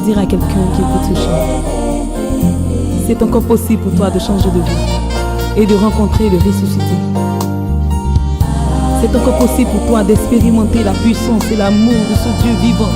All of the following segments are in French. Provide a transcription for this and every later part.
dire à quelqu'un qu'il peut toucher. C'est encore possible pour toi de changer de vie et de rencontrer le ressuscité. C'est encore possible pour toi d'expérimenter la puissance et l'amour de ce Dieu vivant.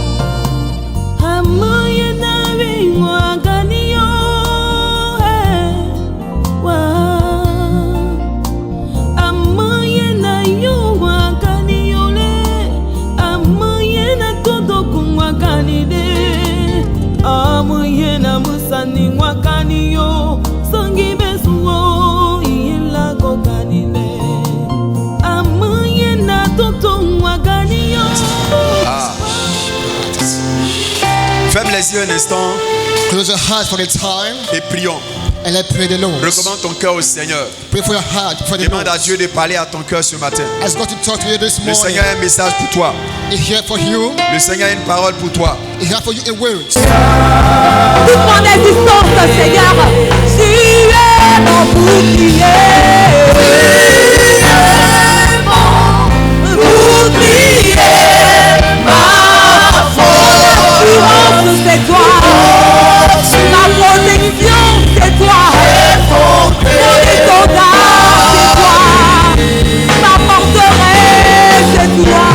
Ferme les yeux un instant. Close your heart for a time. Et prions. And let's pray the Lord. Recommande ton cœur au Seigneur. Pray for your heart, for the Demande Lord. à Dieu de parler à ton cœur ce matin. Ask God to talk to you this Le morning. Seigneur a un message pour toi. He's here for you. Le Seigneur a une parole pour toi. He's here for you in words. Toute mon existence, Seigneur, tu es mon bouclier. Mon bouclier, ma force, c'est toi. Ma protection, c'est toi. Mon étendard, c'est toi. Ma forteresse, c'est toi.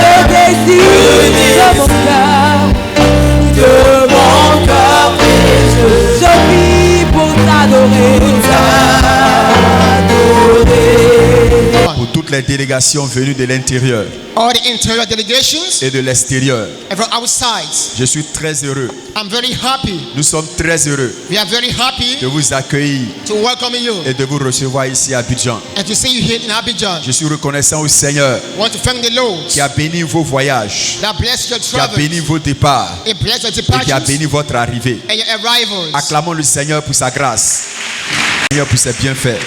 Le désir de mon cœur, je vis pour t'adorer. Pour toutes les délégations venues de l'intérieur All the interior delegations et de l'extérieur, and from outside. je suis très heureux. I'm very happy. Nous sommes très heureux We are very happy de vous accueillir to welcome you et de vous recevoir ici à Abidjan. and to see you here in Abidjan. Je suis reconnaissant au Seigneur I want to thank the Lord qui a béni vos voyages, that bless your qui a travels, béni vos départs it bless your et qui a departures béni votre arrivée. and your arrivals. Acclamons le Seigneur pour sa grâce, le Seigneur pour ses bienfaits.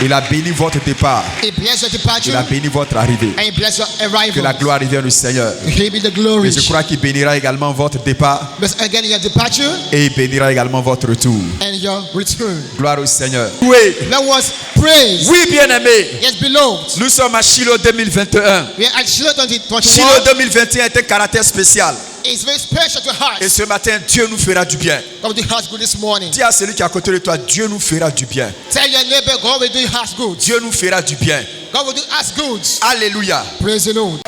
Il a béni votre départ, It bless your il departure a béni votre arrivée. and it bless your Que la arrival. gloire revienne au Seigneur. To Him be the glory. Et je crois qu'il bénira également votre départ But again, your departure et il bénira également votre retour. and your return. Gloire au Seigneur. Oui, That was praise. oui, bien-aimés. Yes, beloved. Nous sommes à Shiloh 2021. We are at Shiloh 2021. Shiloh 2021 est un caractère spécial. It's very special to Et us. ce matin, Dieu nous fera du bien. God will do us good this morning. Dis à celui qui est à côté de toi, Dieu nous fera du bien. Tell your neighbor, God will do us good. Dieu nous fera du bien. God will do us good. Alléluia. Praise the Lord.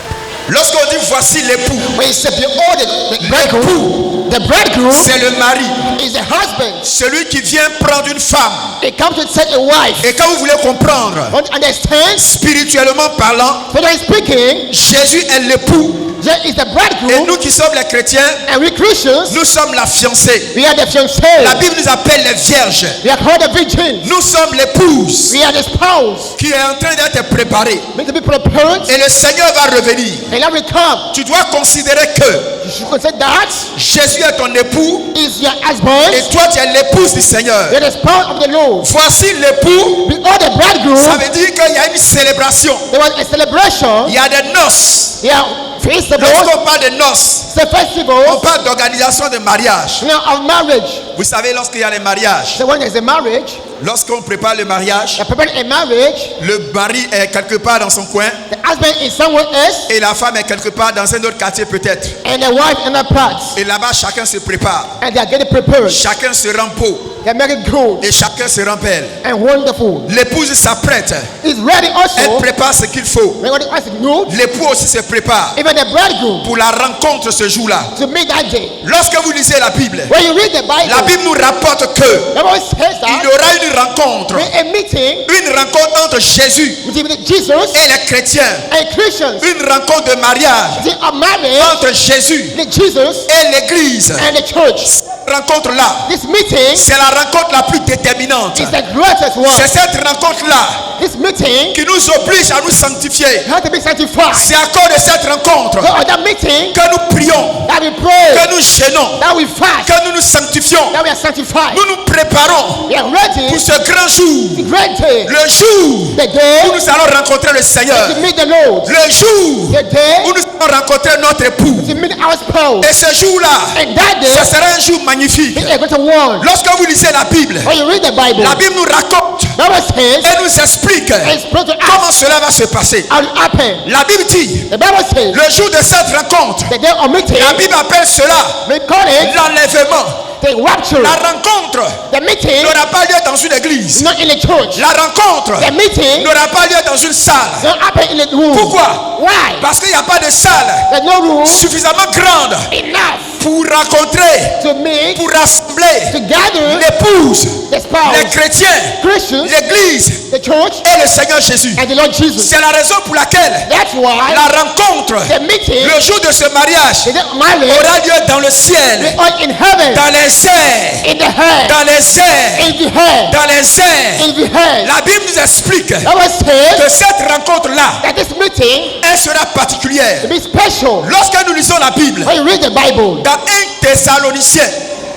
Lorsqu'on dit voici l'époux, When you say, behold, the bridegroom, the bridegroom c'est le mari. is the husband. Celui qui vient prendre une femme. He comes to take a wife. Et quand vous voulez comprendre, Want to understand? spirituellement parlant, When speaking, Jésus est l'époux. there is the Et bridegroom, nous qui sommes les chrétiens, and we Christians, nous sommes la fiancée. we are the La fiancés. Bible nous appelle les vierges. We are called the virgins. Nous sommes l'épouse We are the spouse. qui est en train d'être préparée. Meant to be prepared. Et le Seigneur va revenir. And now we come. Tu dois considérer que You should consider that Jésus est ton époux is your et husband. toi tu es l'épouse du Seigneur. You're the spouse of the Lord. Voici l'époux. Behold the Ça bridegroom. veut dire qu'il y a une célébration. There was a celebration. Il y a des noces. Yeah, festivals. Lorsqu'on parle de noces, It's a on festival. parle d'organisation de mariage. Of marriage. Vous savez, lorsqu'il y a les mariages, So when there's a marriage, lorsqu'on prépare le mariage, you're preparing a marriage. le mari est quelque part dans son coin The husband is somewhere else, et la femme est quelque part dans un autre quartier peut-être. and the wife in a part, Et là-bas, chacun se prépare. and they are getting prepared. Chacun se rend beau They're making good et chacun se rend belle. and wonderful. L'épouse s'apprête. He's ready Elle also. prépare ce qu'il faut. When God asks good, L'époux aussi se prépare even the bridegroom pour la rencontre ce jour-là. to meet that day. Lorsque vous lisez la Bible, When you read the la Bible, Bible nous rapporte que the Bible says il y that aura une rencontre. a meeting Une rencontre entre Jésus between Jesus et les chrétiens. and Christians. Une rencontre de mariage They are married, entre Jésus Jesus et l'église. and the church. Cette rencontre-là, This meeting c'est la rencontre la plus déterminante. is the greatest one. C'est cette rencontre-là This meeting qui nous oblige à nous sanctifier. has to be sanctified. C'est à cause de cette rencontre So at that meeting, que nous prions, that we pray, que nous gênons, that we fast, que nous nous sanctifions. that we are sanctified. Nous nous préparons We are ready pour ce grand jour. to great day, Le jour the day où nous allons rencontrer le Seigneur. to meet the Lord, Le jour the day où nous allons rencontrer notre époux. to meet our spouse. Et ce jour-là, And that day, ce sera un jour magnifique. we are going to warn. Lorsque vous lisez la Bible, When you read the Bible, la Bible nous raconte Bible says, et nous explique explain to comment us cela va se passer. how it happened. La Bible dit, The Bible says, le jour de cette rencontre, the day of meeting, la Bible appelle cela we call it l'enlèvement. the rapture. La rencontre The meeting n'aura pas lieu dans une église. is not in the church. La rencontre The meeting n'aura pas lieu dans une salle. don't happen in the room. Pourquoi? Why? Parce qu'il n'y a pas de salle There's no room suffisamment grande enough pour rencontrer, to meet, pour rassembler to gather l'épouse, the les spouse, chrétiens, Christians, l'église the church, et le Seigneur Jésus. and the Lord Jesus. C'est la raison pour laquelle That's why la rencontre, the meeting, le jour de ce mariage, the day of marriage, aura lieu dans le ciel, are in heaven, dans les airs, in the head, dans les airs, in the head, dans les airs. in the head. La Bible nous explique Bible says que cette rencontre-là, that this meeting elle sera particulière. will be special. Lorsque nous lisons la Bible, When you read the Bible, dans 1 Thessaloniciens,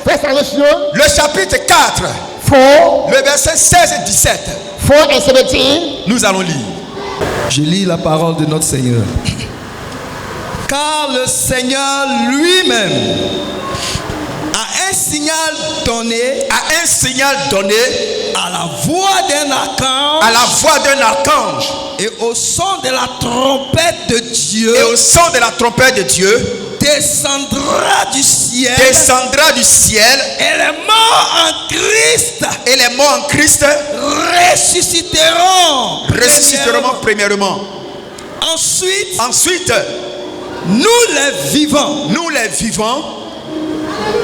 First Thessalonians le chapitre 4, 4, le verset 16 et 17, 4 and 17, nous allons lire. Je lis la parole de notre Seigneur. Car le Seigneur lui-même a un signal donné à la voix d'un archange, À la voix d'un archange et au son de la trompette de Dieu, et au son de la trompette de Dieu, descendra du ciel, et les morts en Christ les morts en Christ ressusciteront premièrement. Ensuite, Nous les vivants,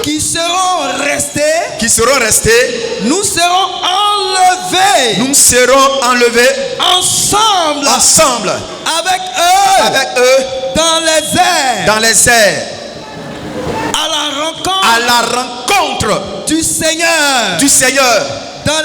qui seront restés, nous serons enlevés ensemble avec eux dans les airs à la rencontre du Seigneur dans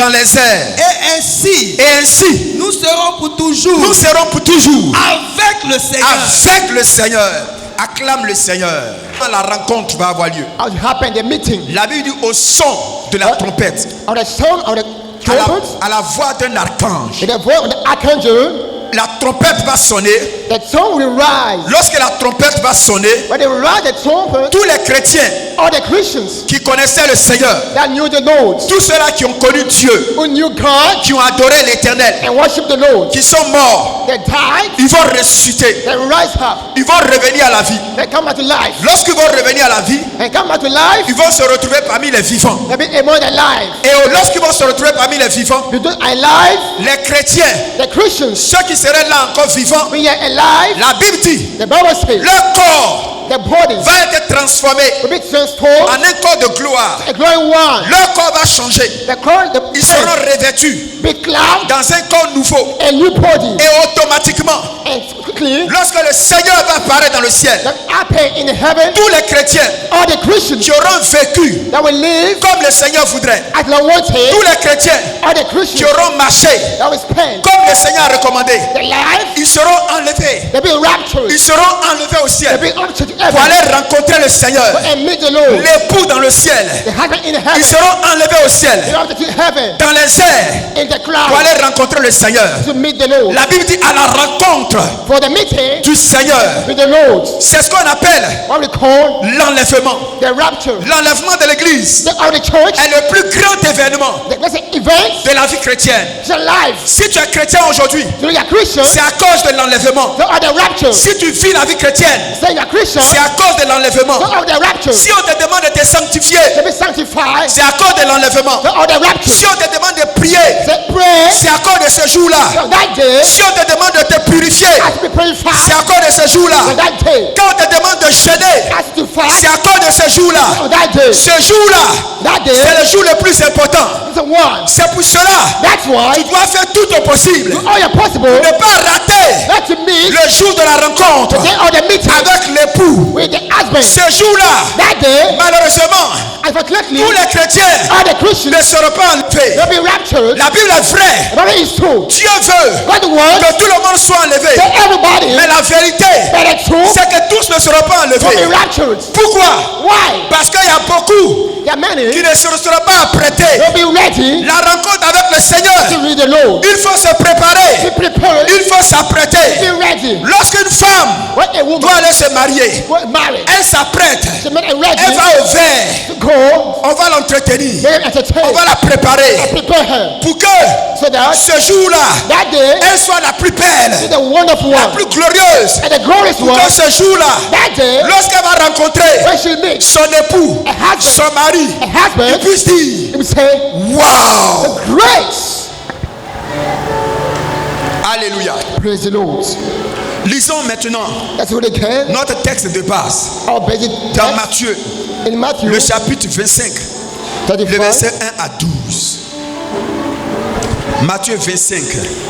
les airs. Et ainsi Nous serons pour toujours avec le Seigneur. Acclame le Seigneur. Quand la rencontre va avoir lieu, how it happened, the meeting, la Bible dit au son de la trompette, of the sound of the trumpet, à la voix d'un archange, and the voice of the archangel, la trompette va sonner. the song will rise. Lorsque la trompette va sonner, When they rise the trumpet, tous les chrétiens all the Christians qui connaissaient le Seigneur, that knew the Lord, tous ceux-là qui ont connu Dieu, who knew God qui ont adoré l'Éternel, and worship the Lord, qui sont morts, they died, ils vont ressusciter, they rise up, ils vont revenir à la vie. they come back to life, Lorsqu'ils vont revenir à la vie, and come back to life, ils vont se retrouver parmi les vivants. they be among the life. Et lorsqu'ils vont se retrouver parmi les vivants, Because alive, les chrétiens, the Christians, ceux qui seraient là encore vivants, we are alive, la Bible dit, the Bible says, leur corps the bodies va être transformé will be transformed, en un corps de gloire. a glowing one, Leur corps va changer. the corn, the Ils seront revêtus be cloud, dans un corps nouveau. a new body, Et automatiquement, and quickly, lorsque le Seigneur va apparaître dans le ciel, that happen in heaven, tous les chrétiens all the Christians qui auront vécu that will live comme le Seigneur voudrait, as the wanted, tous les chrétiens all the qui Christians auront marché that will spend comme le Seigneur a recommandé, their life, ils seront enlevés. they be raptured, Ils seront enlevés au they ciel be up to pour heaven, aller rencontrer le Seigneur, and meet the Lord, l'époux dans le ciel. the husband in Ils heaven, seront enlevés au ciel, they up to heaven, dans les airs, in the pour cloud, aller rencontrer le Seigneur. to meet the Lord, La Bible dit à la rencontre for the meeting du Seigneur. with the Lord, C'est ce qu'on appelle what we call l'enlèvement. the rapture, L'enlèvement de l'église of the church, est le plus grand événement that's an event, de la vie chrétienne. it's a life, Si tu es chrétien aujourd'hui, so you're Christian, c'est à cause de l'enlèvement. so of the rapture, Si tu vis la vie chrétienne, say you're Christian, c'est à cause de l'enlèvement. so of the rapture, Si on te demande de te sanctifier, to be sanctified, c'est à cause de l'enlèvement. so of the rapture, Si on te demande de prier, say pray, c'est à cause de ce jour-là. so that day, Si on te demande de te purifier, has to be purified, c'est à cause de ce so jour-là. that day, Quand on te demande de jeûner, has to fast, c'est à cause de ce jour-là. so that day, Ce jour-là, that day, c'est le jour le plus important. is the one, C'est pour cela that's why, tu dois faire tout au possible. do all your possible, Ne pas rater not to meet le jour de la rencontre the day of the meeting avec l'époux. with the husband, Ce jour-là, that day, malheureusement, unfortunately, tous les chrétiens all the Christians ne seront pas enlevés. will be raptured, La Bible est vraie. the Bible is true, Dieu veut God wants que tout le monde soit enlevé. that everybody, Mais la vérité, but the truth, c'est que tous ne seront pas will be enlevés. raptured. Pourquoi? Why? Parce qu'il y a beaucoup There are many qui ne se seront pas apprêtés. will be ready La rencontre avec le Seigneur, to read the Lord. il faut se préparer. Be prepared. Il faut s'apprêter. Be ready. Lorsqu'une femme When a woman doit aller se marier, was married, elle s'apprête. she made it Elle ready va au vert. to go. On va l'entretenir. They entertain. On va la préparer Prepare her pour que so that ce jour-là, that day elle soit la plus belle, the wonderful la one plus glorieuse. and the glorious Pour one. que ce jour-là, That day lorsqu'elle va rencontrer when she meets son époux, a husband, son mari, a il husband, puisse dire, he will say, waouh, grace. alléluia. Praise the Lord. Lisons maintenant That's what they can. notre texte de base Our basic dans text Matthieu, in Matthew le chapitre 25, le 35. verset 1 à 12. Matthieu 25,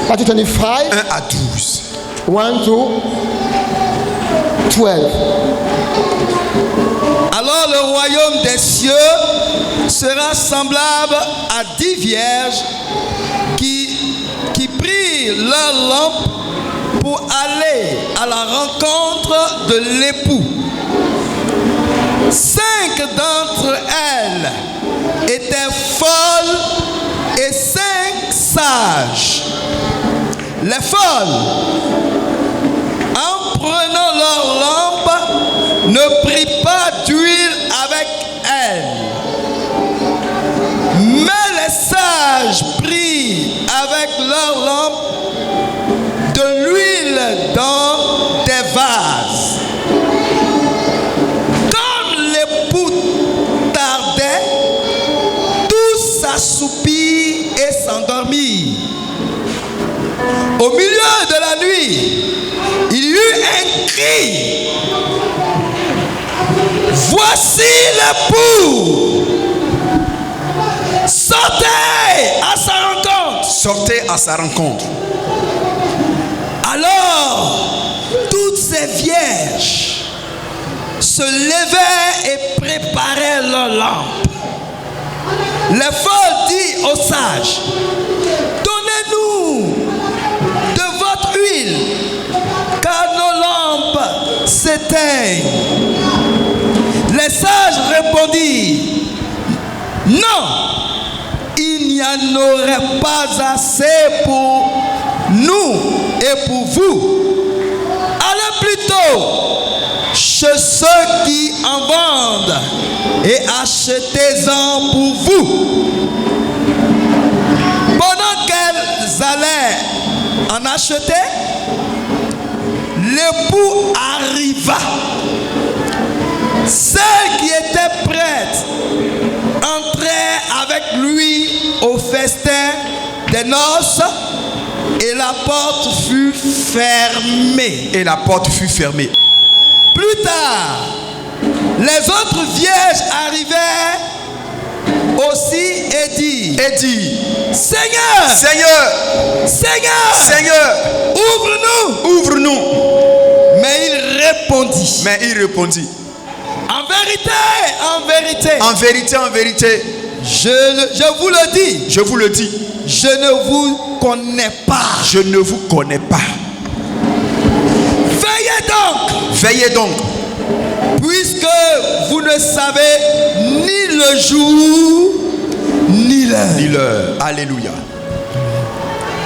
Matthew 25, 1 à 12. 1 to 12. Alors le royaume des cieux sera semblable à 10 vierges qui prirent leur lampe pour aller à la rencontre de l'époux. 5 d'entre elles étaient folles et 5 sages. Les folles, en prenant leur lampe, ne prirent pas d'huile avec elles. Mais les sages prirent avec leur lampe de l'huile dans des vases. Comme l'époux tardait, tous s'assoupirent et s'endormirent. Au milieu de la nuit, il y eut un cri. Voici l'époux. Sortez à sa rencontre. Sortez à sa rencontre. Alors, toutes ces vierges se levaient et préparaient leurs lampes. Les folles dirent aux sages, donnez-nous de votre huile, car nos lampes s'éteignent. Les sages répondirent, non, il n'y en aurait pas assez pour nous et pour vous. Allez plutôt chez ceux qui en vendent et achetez-en pour vous. Pendant qu'elles allaient en acheter, l'époux arriva. Celles qui étaient prêtes entraient avec lui au festin des noces et la porte fut fermée. Et la porte fut fermée. Plus tard, les autres vierges arrivèrent aussi et dirent, Seigneur, Seigneur, Seigneur, Seigneur, ouvre-nous. ouvre-nous. Mais il répondit, en vérité, En vérité, je vous le dis, je vous le dis, je ne vous connais pas. je ne vous connais pas. Veillez donc, puisque vous ne savez ni le jour ni l'heure. Ni l'heure. Alléluia.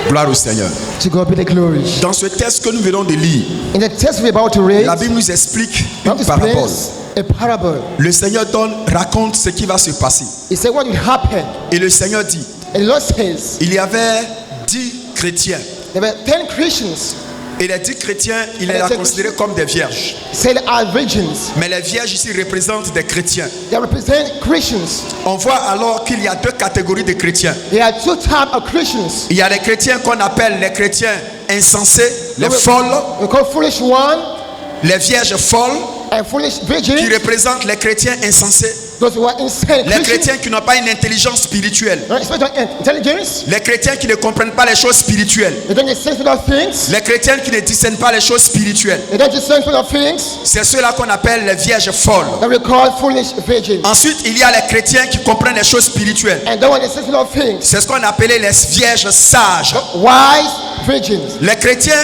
Gloire au Seigneur. To God be the glory. Dans ce texte que nous venons de lire, In the text we're about to read, la Bible nous explique God une parabole. explains a parable. Le Seigneur raconte ce qui va se passer. He said what will happen. Et le Seigneur dit, And the Lord says il y avait 10 chrétiens. there were 10 Christians. Et les 10 chrétiens, il les a considérés comme des vierges. Said are virgins. Mais les vierges ici représentent des chrétiens. They represent Christians. On voit alors qu'il y a deux catégories de chrétiens. There are 2 types of Christians. Il y a les chrétiens qu'on appelle les chrétiens insensés, les folles, We call foolish one les vierges folles, and foolish qui virgins. représentent les chrétiens insensés, Those who are insane les Christians. chrétiens qui n'ont pas une intelligence spirituelle, Spiritual intelligence. les chrétiens qui ne comprennent pas les choses spirituelles, They don't discern spiritual things. les chrétiens qui ne discernent pas les choses spirituelles. They don't discern spiritual things. C'est ceux-là qu'on appelle les vierges folles. That we call foolish virgins. Ensuite, il y a les chrétiens qui comprennent les choses spirituelles. And the one that discern spiritual things. C'est ce qu'on appelait les vierges sages. Wise virgins. Les chrétiens,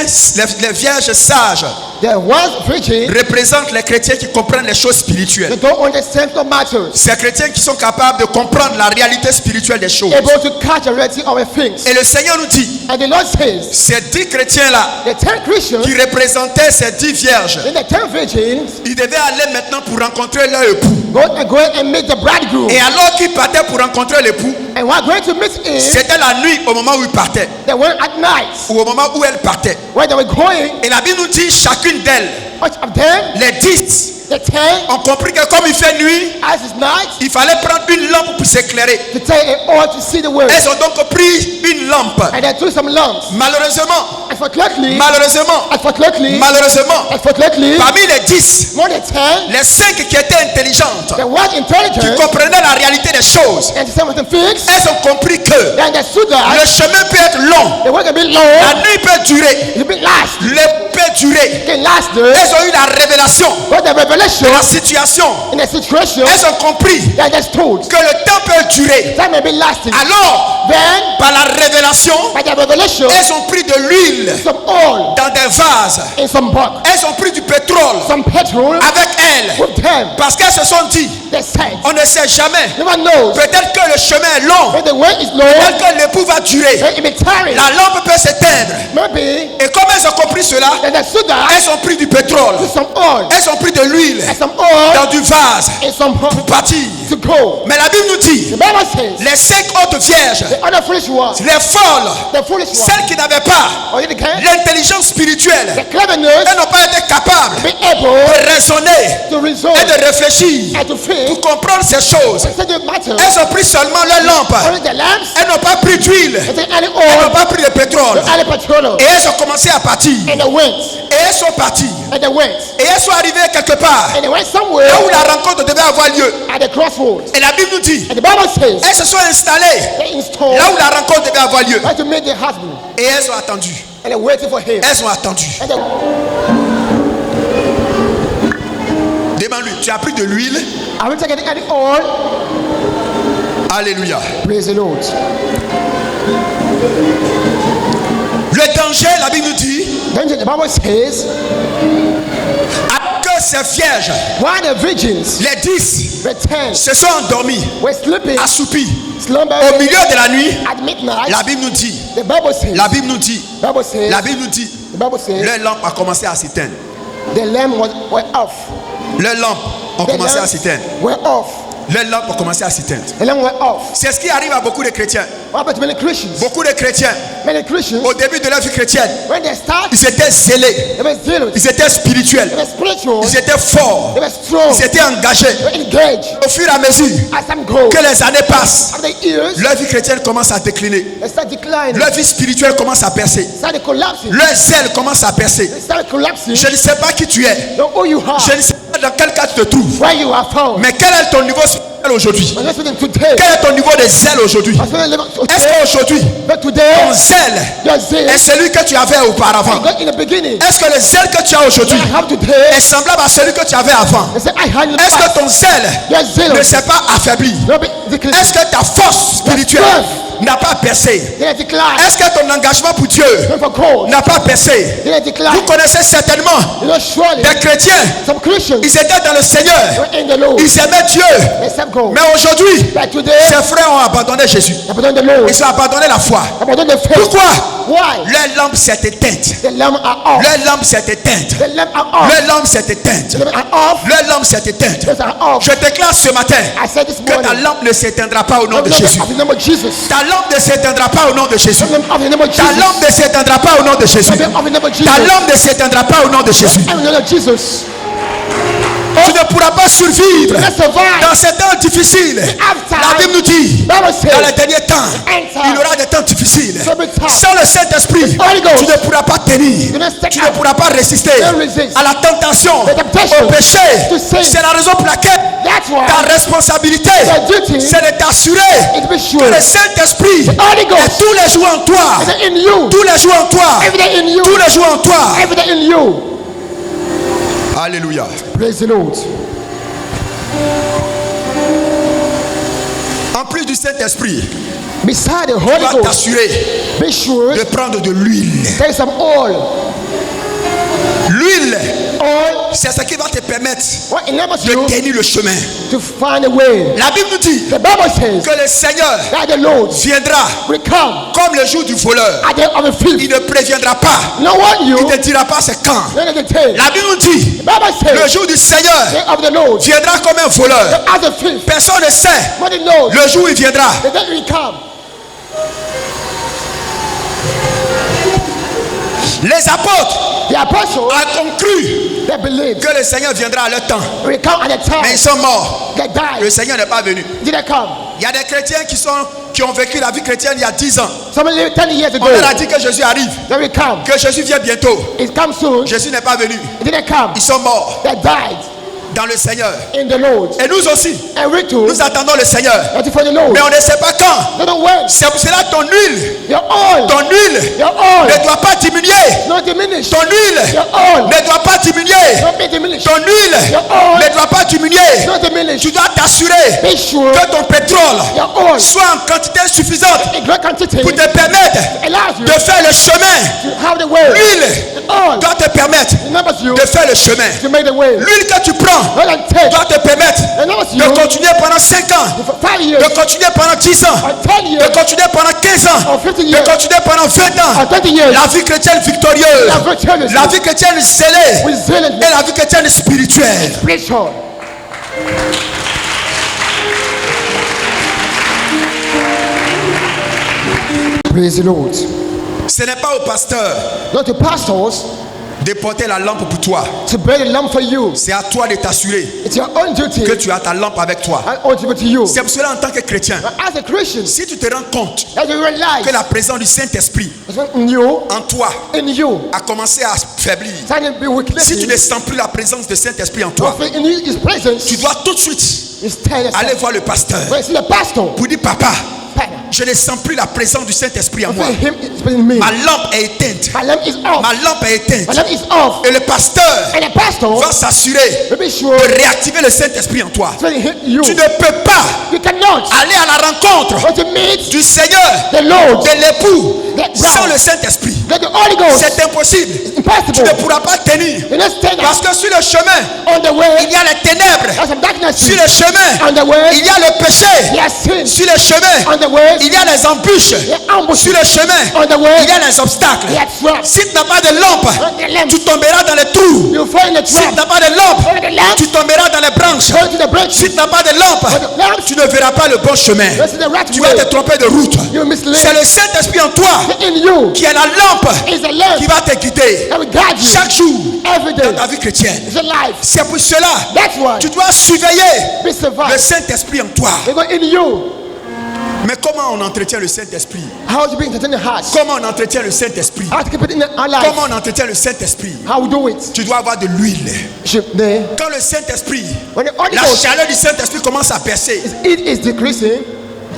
les vierges sages There was virgin. représentent les chrétiens qui comprennent les choses spirituelles. They don't understand the matters. Ces chrétiens qui sont capables de comprendre la réalité spirituelle des choses. Able to catch the reality of things. Et le Seigneur nous dit, And the Lord says, ces 10 chrétiens-là the 10 Christians, qui représentaient ces 10 vierges, in the 10 virgins, ils devaient aller maintenant pour rencontrer leur époux. go and meet the bridegroom. Et alors qu'ils partaient pour rencontrer l'époux, And while going to meet him, c'était la nuit au moment où ils partaient, they went at night. ou au moment où elles partaient. When they were going, Et la Bible nous dit, chacune d'elles, each of them, les 10, the 10, ont compris que comme il fait nuit, as it's night, il fallait prendre une lampe pour s'éclairer. to take an oil to see the word. Elles ont donc pris une lampe. And they took some lamps. Malheureusement, Unfortunately, malheureusement, unfortunately, parmi les 10, more than 10, les 5 qui étaient intelligentes, they were qui intelligent comprenaient la réalité des choses, and some of them fixed. elles ont compris que They understood le that chemin peut être long, the work a bit la long, nuit peut durer, it's a bit last. le peut durer. It can last there. Elles ont eu la révélation But the revelation de la situation. in the situation, Elles ont compris they understood que le temps peut durer. that may be lasting. Alors, Then, par la révélation, by the revelation, elles ont pris de l'huile some oil dans des vases. in some buck, Elles ont pris du pétrole some petrol avec elles. with them. Parce qu'elles se sont dit, They said, on ne sait jamais. no one knows Peut-être que le chemin est long. when the way is low, Peut-être que l'époux va durer. then it may tarry. La lampe peut s'éteindre. Maybe Et comme elles ont compris cela, they understood that elles ont pris du pétrole. with some oil Elles ont pris de l'huile and some oil dans du vase and some pour buck partir. to go. Mais la Bible nous dit, The Bible says les 5 autres vierges, the other foolish ones, les folles, the foolish ones, celles qui n'avaient pas or you can, l'intelligence spirituelle, the cleverness, elles n'ont pas été capables be able de raisonner to resolve et de réfléchir and to think, pour comprendre ces choses. say the matter, Elles ont pris seulement leur lampe. only the lamps, Elles n'ont pas pris d'huile. and the any Elles n'ont oil, pas pris de pétrole. the any petroleum, Et elles ont commencé à partir. and they went, Et elles sont parties. and they went, Et elles sont arrivées quelque part and they went somewhere là où la rencontre devait avoir lieu. at the crossroads. Et la Bible nous dit, And the Bible says elles se sont installées they installed là où la rencontre devait avoir lieu. trying to meet their husband, Et elles ont attendu. and they waited for him. Elles ont attendu. And they, Demande-lui, tu as pris de l'huile? are we taking any oil? Alléluia. Praise the Lord. Le danger, la Bible nous dit, Then the Bible says, que ces vierges, while the virgins, les 10, the 10, se sont endormis, were sleeping, assoupis, slumber au milieu de la nuit. at midnight, La Bible nous dit, the Bible says, la Bible nous dit, Bible says, la Bible nous dit, the Bible says, leur lampe a commencé à s'éteindre. the lamp were off. Leurs lampes ont The commencé à lamps s'éteindre. were off. Leurs lampes ont commencé à s'éteindre. The lamp were off. C'est ce qui arrive à beaucoup de chrétiens. What happened to many Christians? Beaucoup de chrétiens, Many Christians, au début de leur vie chrétienne, when they start, ils étaient zélés, they were zealous, ils étaient spirituels, they were spiritual, ils étaient forts, they were strong, ils étaient engagés. they were engaged. Au fur et à mesure As some go, que les années passent, after the years, leur vie chrétienne commence à décliner. they start declining, Leur vie spirituelle commence à percer. start collapsing, Leur zèle commence à percer. they start collapsing. Je ne sais pas qui tu es. Know who you are, Je ne sais pas dans quel cas tu te trouves. where you are found. Mais quel est ton niveau spirituel aujourd'hui? But listen today. Quel est ton niveau de zèle aujourd'hui? But Est-ce qu'aujourd'hui, today, ton zèle your zeal est celui que tu avais auparavant? God in the beginning, Est-ce que le zèle que tu as aujourd'hui I have today, est semblable à celui que tu avais avant? they say I had in the Est-ce que past. ton zèle Your zeal, ne s'est pas affaibli? no, be decline. Est-ce que ta force spirituelle n'a pas percé? They decline. Est-ce que ton engagement pour Dieu Pray for God. n'a pas percé? They decline. Vous connaissez certainement You know, surely des chrétiens, some Christians ils étaient dans le Seigneur, were in the Lord. ils aimaient Dieu, They serve God. mais aujourd'hui, But today, ces frères ont abandonné Jésus. they abandon the Lord. Ils ont abandonné la foi. Abandon the faith. Pourquoi? Why? Leur lampe s'est éteinte. The lamp are off. Leur lampe s'est éteinte. The lamp are off. Leur lampe s'est éteinte. The lamp are off. Leur lampe s'est éteinte. Those are off. Je déclare ce matin I said this que ta morning. lampe ne s'éteindra pas au nom de Jésus. Of the name of Jesus. Ta lampe ne s'éteindra pas au nom de Jésus. Of the name of Ta Jesus. lampe ne s'éteindra pas au nom de Jésus. Of the name of Jesus. Ta lampe ne s'éteindra pas au nom de Jésus. Of the name of Jesus. Tu ne pourras pas survivre Let's survive. dans ces temps difficiles. La Bible nous dit, Bible says, dans les derniers temps, end time, il y aura des temps difficiles. Troubled time. Sans le Saint-Esprit, Holy Ghost. tu ne pourras pas tenir. You don't step Tu ne out. pourras pas résister Don't resist. à la tentation, The temptation au péché. to sin. C'est la raison pour laquelle That's why ta responsabilité, your duty c'est de t'assurer is to be que sure le Saint-Esprit Holy Ghost est tous les jours en toi. is in you. Tous les jours en toi. Every day in you. Tous les jours en toi. Every day in you. Alléluia. Praise the Lord. En plus du Saint Saint-Esprit, beside the tu Holy dois Ghost, t'assurer be sure de prendre de l'huile. take some oil. L'huile, Oil, c'est ce qui va te permettre what enables de you tenir le chemin. to find a way. La Bible nous dit The Bible says que le Seigneur that the Lord viendra will come comme le jour du voleur. at the of a thief. Il ne préviendra pas. No one you, Il ne te dira pas c'est quand. none of the tale. La Bible nous dit The Bible le says jour du Seigneur day of the Lord viendra comme un voleur. as a thief. Personne ne sait Nobody knows le jour où il viendra. the day will come. Les apôtres The apostles, ont cru they believed que le Seigneur viendra à leur temps. will come at the Mais ils time sont morts. they Le died. Seigneur n'est pas venu. Didn't come. Il y a des chrétiens qui ont vécu la vie chrétienne il y a 10 ans. Some lived 10 years ago. On leur a dit que Jésus arrive, They will come. que Jésus vient bientôt. It comes soon. Jésus n'est pas venu. It didn't come. Ils sont morts They died dans le Seigneur. in the Lord. Et nous aussi, And we too, nous attendons le Seigneur. waiting for the Lord. Mais on ne sait pas quand. They don't wait. C'est pour cela que ton huile Your oil, your oil, ne doit pas diminuer. not diminish. Ton huile Your oil, ne doit pas diminuer. don't be diminished. Ton huile Your oil, ne doit pas diminuer. not diminish. Tu dois t'assurer Be sure que ton pétrole your oil, soit en quantité suffisante in great quantity, pour te permettre allows you de faire le chemin. to have the way. L'huile The oil doit te permettre enables you de faire le chemin. to make the way. L'huile que tu prends Rather than take doit te permettre enables de you continuer pendant 5 ans, for 5 years de continuer pendant 10 ans, or 10 de years continuer pendant 15 ans, or 50 de years continuer pendant 20 or ans. 30 years. La vie chrétienne victorieuse, La vie chrétienne la vie chrétienne scellée with zealous et la vie chrétienne spirituelle. spiritual. Praise the Lord. Ce n'est pas au pasteur Not to pastors de porter la lampe pour toi. to bear the lamp for you. C'est à toi de t'assurer It's your own duty que tu as ta lampe avec toi. and own duty to you. C'est pour cela en tant que chrétien, As a Christian, si tu te rends compte as you realize que la présence du Saint-Esprit in you, en toi a commencé à faiblir, trying to be weakness, si tu ne sens plus la présence du Saint-Esprit en toi, in you, His presence tu dois tout de suite is telling us. aller voir le pasteur When you see the pastor, pour dire papa, Father, je ne sens plus la présence du Saint-Esprit en moi. feel Him is in me. Ma lampe est éteinte. My lamp is off. Ma lampe est My éteinte. lamp is off. Et le pasteur And the pastor va s'assurer will be sure de réactiver le Saint-Esprit en toi. to hit you. Tu ne peux pas You cannot aller à la rencontre go to meet du Seigneur, the Lord, de l'époux, the sans bride, le Saint-Esprit. the Holy Ghost. C'est impossible. It's Tu impossible. ne pourras pas tenir. You not stand Parce up que sur le chemin, on the way. il y a les ténèbres. There's some darkness. Sur le chemin, On the way, il y a le péché. there are sins. Sur le chemin, On the way, il y a les embûches. there are ambushes. Sur le chemin, On the way, il y a les obstacles. there are traps. Si tu n'as pas de lampe, On the lamp, tu tomberas dans les trous. you fall in the Si tu trap. n'as pas de lampe, On the lamp, tu tomberas dans les branches. go to the branch. Si tu n'as pas de lampe, tu ne verras pas le bon chemin. This is the right Tu vas te way. tromper de route. You mislead. C'est le Saint-Esprit en toi In you qui est la lampe is a lamp qui va te guider that will guide you chaque jour every dans day. ta vie chrétienne. It's a life. C'est pour cela That's why tu dois surveiller be le survived. Saint-Esprit en toi. Because in you, Mais comment on entretient le Saint-Esprit? how to be entertaining the heart. Comment on entretient le Saint-Esprit? How to keep it in our life. Comment on entretient le Saint-Esprit? How we do it. Tu dois avoir de l'huile. There. Quand le Saint-Esprit, When the Holy la Ghost chaleur du Saint-Esprit commence à percer, it is decreasing,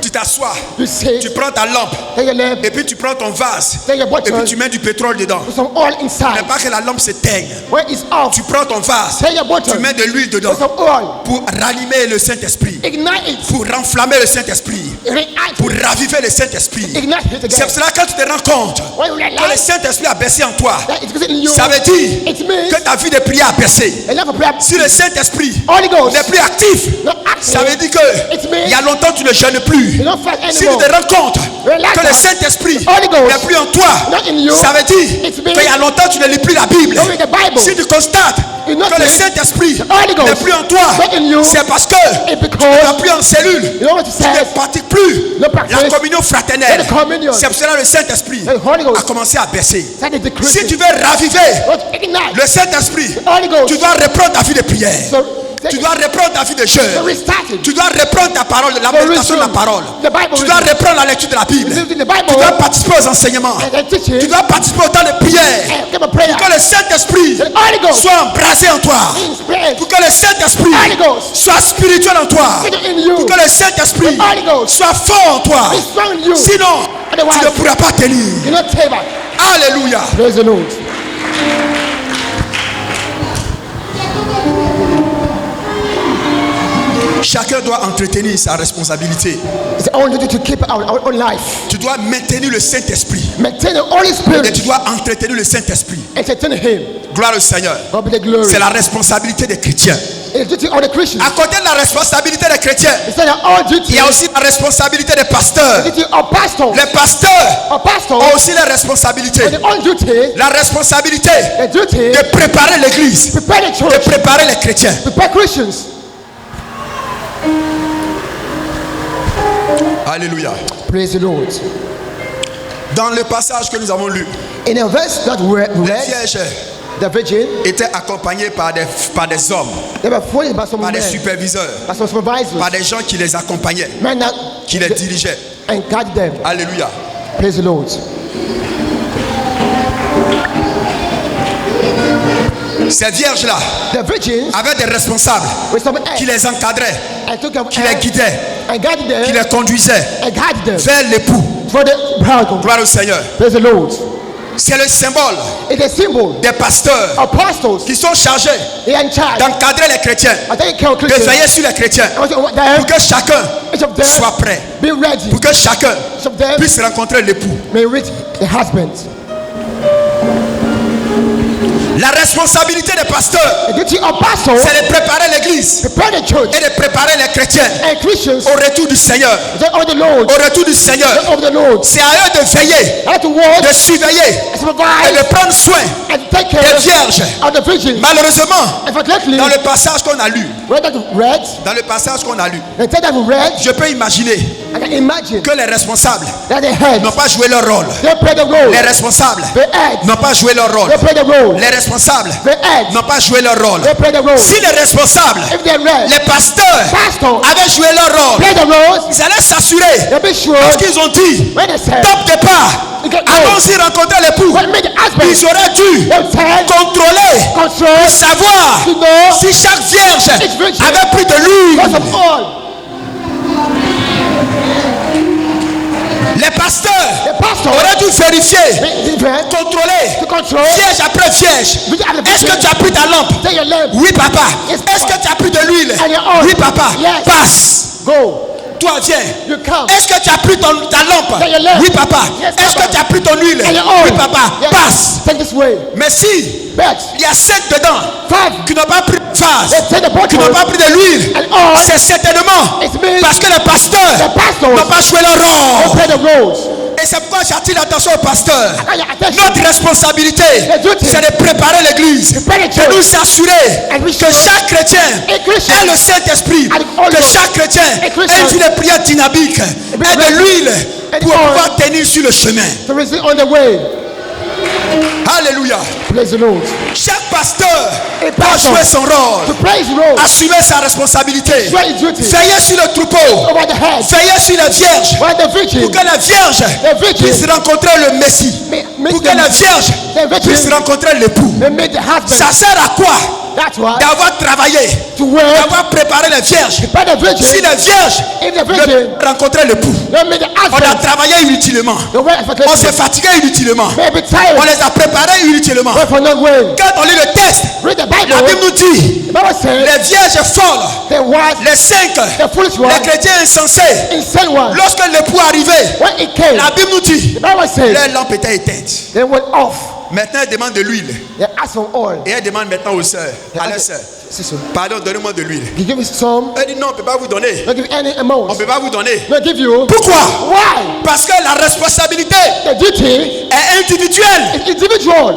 tu t'assois, you say, tu prends ta lampe take your lamp, et puis tu prends ton vase take your et puis bottle, tu mets du pétrole dedans. put some oil Mais inside. pas que la lampe s'éteigne. When it's off, Tu prends ton vase, take your bottle, tu mets de l'huile dedans put some oil, pour ranimer le Saint-Esprit, ignite it, pour renflammer le Saint-Esprit, reignite pour it, raviver le Saint-Esprit. ignite it C'est again. pour cela que quand tu te rends compte When you que le realize Saint-Esprit a baissé en toi, that it's because in you, ça veut dire it means que ta vie de prière a baissé. a love of prayer. Si le Saint-Esprit Holy Ghost, n'est plus actif, not ça veut active, dire que it means il y a longtemps tu ne jeûnes plus. you don't fast Si tu anymore. te rends compte Relax. que le Saint-Esprit Holy Ghost, n'est plus en toi, not in you, ça veut dire it means qu'il y a longtemps tu ne lis plus la Bible. don't read the Bible. Si tu constates You que notice le Saint-Esprit the Holy Ghost n'est plus en toi, not in you, c'est parce que it's tu because n'es plus en cellule. you know what it Tu ne says. pratiques plus No practice. la communion fraternelle. The communion. C'est pour cela que le Saint-Esprit The Holy Ghost a commencé à baisser. that is Si decreasing. tu veux raviver But ignite le Saint-Esprit, Holy Ghost. tu dois reprendre ta vie de prière. So Tu dois reprendre ta vie de jeûne. restart it. Tu dois reprendre ta parole, la So méditation de la resume parole. the Bible Tu dois reading. reprendre la lecture de la Bible. Reading the Bible. Tu dois participer aux enseignements. And then teaching. Tu dois participer au temps de prière. And give a prayer. Pour que le Saint-Esprit The Holy Ghost soit embrasé en toi. inspired. Pour que le Saint-Esprit Holy Ghost soit spirituel en toi. in you. Pour que le Saint-Esprit The Holy Ghost soit fort en toi. is strong in you. Sinon, Otherwise, tu ne pourras pas tenir. you not take back. Alléluia. Praise the Lord. Chacun doit entretenir sa responsabilité. It's our duty to keep our own life. Tu dois maintenir le Saint-Esprit. Maintain the Holy Et Spirit. tu dois entretenir le Saint-Esprit. Entertain Him. Gloire au Seigneur. God be the glory. C'est la responsabilité des chrétiens. It's the duty of the Christians. À côté de la responsabilité des chrétiens, It's not our duty. il y a aussi la responsabilité des pasteurs. The duty of pastors. Les pasteurs Our pastors ont aussi les responsabilités. on their own duty. La responsabilité The duty de préparer l'église, prepare the de church. préparer les chrétiens. Prepare Christians. Alléluia. Praise the Lord. Dans le passage que nous avons lu, In a verse that we les read, vierges the virgin, étaient accompagnées par des hommes, they were followed by some par des men, superviseurs, by some supervisors, par des gens qui les accompagnaient, men that qui les dirigeaient. and guide them. Alléluia. Praise the Lord. Ces vierges-là The virgins avaient des responsables with some qui les encadraient, and took them qui les guidaient, and guided qui them les conduisaient and guided them vers l'époux. for the bridegroom. Gloire au Seigneur. Praise the Lord. C'est le symbole It's a symbol des pasteurs of pastors. qui sont chargés They are in charge. d'encadrer les chrétiens, I think care of de Christians. veiller sur les chrétiens, pour que chacun Each of them soit prêt, be ready. pour que chacun Each of them puisse rencontrer l'époux. may reach the husband. La responsabilité des pasteurs, The duty of pastors c'est de préparer l'église prepare the church et de préparer les chrétiens and Christians au retour du Seigneur. of the Lord. Au retour du Seigneur, Of the Lord. c'est à eux de veiller, How to walk de surveiller and et supervise de prendre soin and take care des vierges. of the virgins. Malheureusement, Unfortunately, dans le passage qu'on a lu, when that read, the text that we read, je peux imaginer I can imagine que les responsables that the heads n'ont pas joué leur rôle. they play the role. Les responsables The heads n'ont pas joué leur rôle. they play the role. Les responsables The heads n'ont pas joué leur rôle. they play the role. Si les responsables, If they read, les pasteurs pastors avaient joué leur rôle, play the roles. ils allaient s'assurer, They'll be sure parce qu'ils ont dit, when they say top départ, you get allons-y rencontrer l'époux. when meet the husband, Ils auraient dû they'll say contrôler, control savoir to know si chaque vierge each virgin avait pris de l'huile. lots of oil. Les pasteurs The pastor auraient dû vérifier, they read to contrôler, control. vierge après vierge. Est-ce que tu as pris ta lampe? Take your lamp. Oui, papa. Yes, Est-ce papa. que tu as pris de l'huile? And your oil. Oui, papa. Yes. Passe. Go. Toi, viens. You come. Est-ce que tu as pris ta lampe? Take your lamp. Oui, papa. Yes, Est-ce papa. que tu as pris ton huile? And your oil. Oui, papa. Yes. Passe. Take this way. Mais si Bet. il y a 7 dedans Five. qui n'ont pas pris de phase, Let's take the qui n'ont bottle. pas pris de l'huile, And oil. c'est certainement It means parce que les pasteurs the pastors n'ont pas joué leur they rôle. play the roles. Et c'est pourquoi j'attire l'attention aux pasteurs. And your attention. Notre responsabilité, The duty. c'est de préparer l'église, Prepare the de church. nous assurer And we que should- chaque chrétien A Christian. ait le Saint-Esprit, And all que of- chaque chrétien A ait Christian. une vie de prière dynamique, ait de l'huile And pour oil. pouvoir tenir sur le chemin. To receive on the way. Alléluia. Praise the Lord. Chaque pasteur A doit pastor jouer son to rôle, play his role. assumer sa responsabilité, Try his duty. veiller sur le troupeau, Over the head. veiller sur les vierges, While the virgin pour que la vierge The virgin. puisse rencontrer le Messie, meet pour que the- la vierge the virgin. puisse rencontrer l'époux. they meet the husband. Ça sert à quoi That's why d'avoir travaillé, to work. d'avoir préparé les vierges? Prepare the virgin. Si les vierges If the virgin veulent rencontrer l'époux, don't meet the on a husband, travaillé inutilement, the way on s'est fatigué inutilement, may be tired. on les a préparés inutilement. But for not way. Quand on lit le texte, Read the la Bible Bible. nous dit The Bible says les vierges folles, the wise, les 5, the foolish one, les chrétiens insensés, insane one. lorsque l'époux arrivait, When it came, la Bible nous dit the Bible says leur lampe était éteinte. they went off. Maintenant, elle demande de l'huile. They asked for oil. Et elle demande maintenant aux sœurs, à leurs sœurs, Sister, pardon, donnez-moi de l'huile. you give me some. Elle dit non, on ne peut pas vous donner. Not give any On amount. ne peut pas vous donner. Not give you. Pourquoi? Why? Parce que la responsabilité The duty est individuelle. is individual.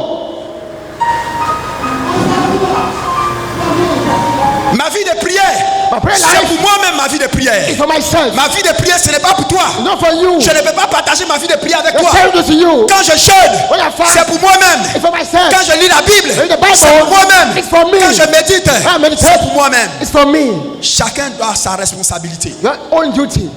Ma vie de prière, My prayer c'est life pour moi-même ma vie de prière. is for myself. Ma vie de prière, ce n'est pas pour toi. Not for you. Je ne peux pas partager ma vie de prière avec The toi. same to you. Quand je jeûne, When I fast, c'est pour moi-même. it's for myself. Quand je lis la Bible, Read the Bible. c'est pour moi-même. It's for me. Quand je médite, I meditate. c'est pour moi-même. It's for me. Chacun doit sa responsabilité. Your own duty.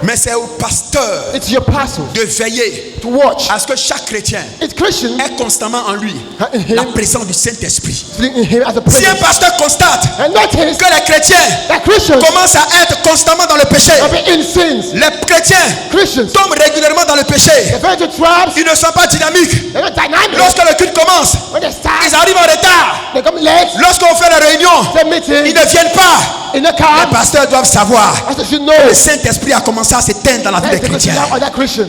Mais c'est au pasteur It's your pastor de veiller to watch. à ce que chaque chrétien It's Christian ait constamment en lui in him, la présence du Saint-Esprit. in him as a Si un presence. pasteur constate And notice que les chrétiens that Christians commencent à être constamment dans le péché, have been in sins. les chrétiens Christians, tombent régulièrement dans le péché, they fall into traps. ils ne sont pas dynamiques. They're not dynamic. Lorsque le culte commence, When they start, ils arrivent en retard. they come late. Lorsqu'on fait la réunion, The ils meeting ne viennent pas. in the Les car. pasteurs doivent savoir As you que know, le Saint-Esprit a commencé à s'éteindre dans la vie des that's because chrétiens. now that Christian.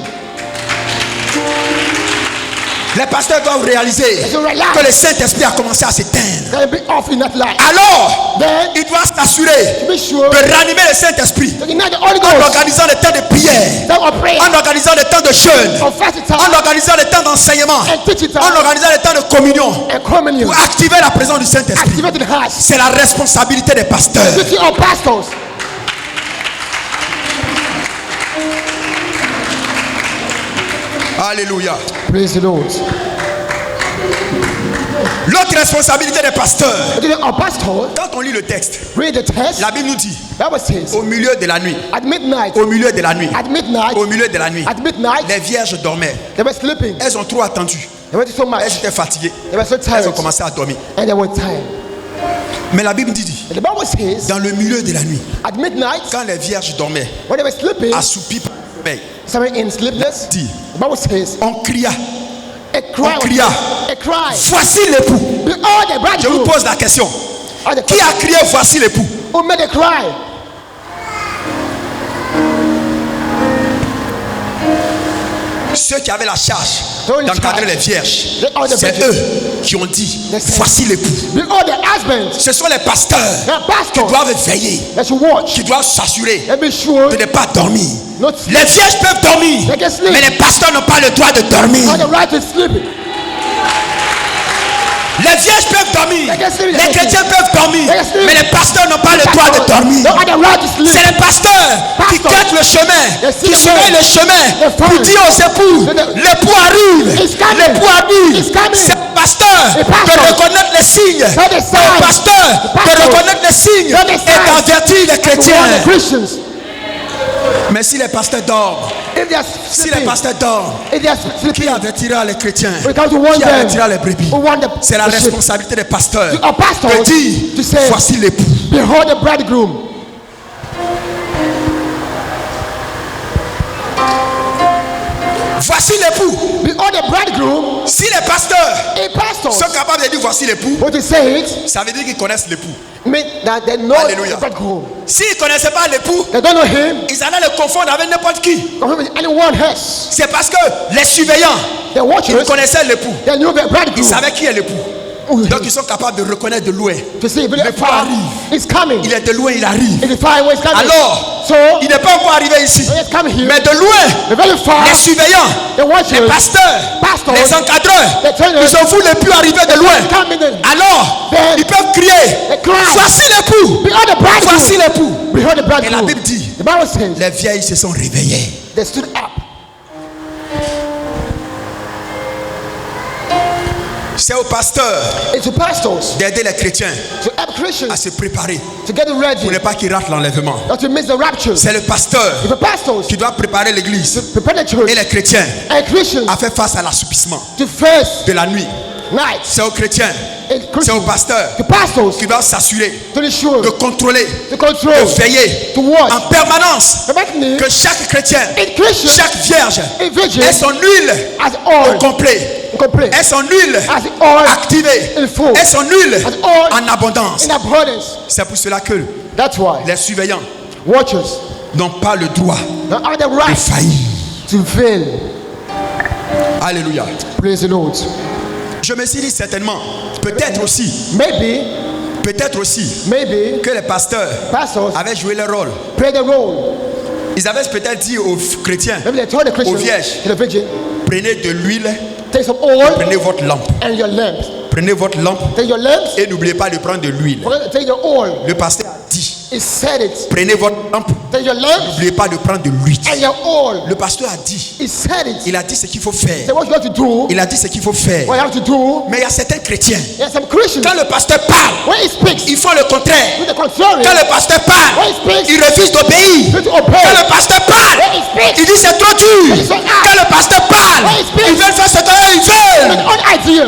Les pasteurs doivent réaliser que le Saint-Esprit a commencé à s'éteindre. They'll be off in that life. Alors, Then il doit s'assurer be sure de ranimer le Saint-Esprit to ignite the Holy en Ghost. organisant des temps de prière, Time of prayer, en organisant des temps de jeûne, of fasting en time, organisant des temps d'enseignement, and teaching en time, organisant des temps de communion and communion. pour activer la présence du Saint-Esprit. Activate the heart. C'est la responsabilité des pasteurs. Duty of pastors. Alléluia. Praise the Lord. L'autre responsabilité des pasteurs, The duty of pastors. quand on lit le texte, Read the text. la Bible nous dit Bible says, au milieu de la nuit, at midnight, au milieu de la nuit, at midnight, au milieu de la nuit, at midnight, les vierges dormaient. they were sleeping. Elles ont trop attendu. They were so Elles much. étaient fatiguées. They were so Elles ont tired. commencé à dormir. And they were tired. Mais la Bible dit, And the Bible says, dans le milieu de la nuit, at midnight, quand les vierges dormaient, when they were sleeping, assoupies par le sommeil, somewhere in sleepness, dit, the Bible says, on cria, a cry, on cria, a cry. voici l'époux. Behold the Je vous bridegroom. pose la question. Or the Qui a crié voici l'époux? who made a cry? Ceux qui avaient la charge Don't d'encadrer charge. les vierges, They are the c'est virgins. eux qui ont dit They said, voici l'époux. Behold the husband. Ce sont les pasteurs The qui pastor doivent veiller, that should watch qui doivent s'assurer and be sure de ne pas dormir. not sleep. Les vierges peuvent dormir, They can sleep. mais les pasteurs n'ont pas le droit de dormir. Or the right to sleep. Les vierges peuvent dormir, They can sleep. les chrétiens peuvent dormir, They can sleep. mais les pasteurs n'ont pas le droit de dormir. No other right to sleep. C'est les pasteurs qui Pastors. quittent le chemin, They see qui the surveillent way. le chemin They pour find. dire aux époux, They- l'époux arrive, It's coming. l'époux arrive. It's coming. C'est le pasteur The pastor. de reconnaître les signes, Know the le signs. pasteur The de pastor. reconnaître les signes Know the et signs. d'avertir les To warn the chrétiens. Christians. Mais si les pasteurs dorment, If they are si les sleeping, pasteurs dorment, if they are qui sleeping, avertira les chrétiens? we come to warn Qui avertira les them. brebis? We warn the C'est la the sheep. responsabilité des pasteurs Our pastors de dire to say, voici l'époux. behold the bridegroom. Voici l'époux. Behold the bridegroom. Si les pasteurs A pastor. sont capables de dire voici l'époux, What to say it ça veut dire qu'ils connaissent l'époux. mean that they know Hallelujah. the bridegroom. S'ils ne connaissaient pas l'époux, They don't know him. ils allaient le confondre avec n'importe qui. Or with anyone else. C'est parce que les surveillants, The ils watchers, connaissaient l'époux. they knew the Ils bridegroom. savaient qui est l'époux. Donc ils sont capables de reconnaître de loin. To see if Le the far fire arrive. is coming. Il est de loin, il arrive. It is fire when it's coming. Alors, So, il n'est pas encore arrivé ici. when it's coming here, Mais de loin, the very far, les surveillants, the watchers, les pasteurs, Pastors, les encadreurs, the trainers, ils ont vu l'époux arriver de loin. coming in. Alors, Then, ils peuvent crier, they cry. voici l'époux, Behold the bridegroom. voici l'époux. Behold the Et la bridegroom. Bible dit, The Bible says les vieilles se sont réveillées. they stood up. C'est au pasteur It's the pastors d'aider les chrétiens to help Christians à se préparer to get ready, pour ne pas qu'ils ratent l'enlèvement. not to miss the rapture. C'est le pasteur If the pastors qui doit préparer l'église prepare the church et les chrétiens and Christians à faire face à l'assoupissement to face de la nuit. night, C'est aux chrétiens, and c'est aux Christians, pasteurs the pastors qui doivent s'assurer to ensure, de contrôler, to control, de veiller to watch, en permanence to make me que chaque chrétien, in Christians, chaque vierge a virgin ait son huile as au oil, complet, complete, ait son huile as oil activée, in full, ait son huile as oil en abondance. in abundance. C'est pour cela que That's why les surveillants watchers n'ont pas le droit don't have the de right faillir. to fail. Alléluia. Praise the Lord. Je me suis dit certainement, peut-être aussi Maybe que les pasteurs pastors avaient joué leur rôle. play the role. Ils avaient peut-être dit aux chrétiens, Maybe they told the Christians, vierges. to the virgin, prenez de l'huile, take some oil prenez votre lampe. and your lamps. Prenez votre lampe Take your lamps, et n'oubliez pas de prendre de l'huile. take your oil. Le pasteur a dit He said it. Prenez votre lampe. Then your lamp N'oubliez pas de prendre de l'huile. and your oil. Le pasteur a dit. He said it. Il a dit ce qu'il faut He faire. said what you have to do. Il a dit ce qu'il faut faire. What you have to do. Mais il y a certains chrétiens. There's some Christians. Quand le pasteur parle, When he speaks, ils font le contraire. do the contrary. Quand le pasteur parle, When he speaks, ils refusent d'obéir. do to obey. Quand le pasteur parle, When he speaks, il dit c'est trop dur. It's so hard. Quand le pasteur parle, When he speaks, ils veulent faire ce qu'ils with veulent. own idea.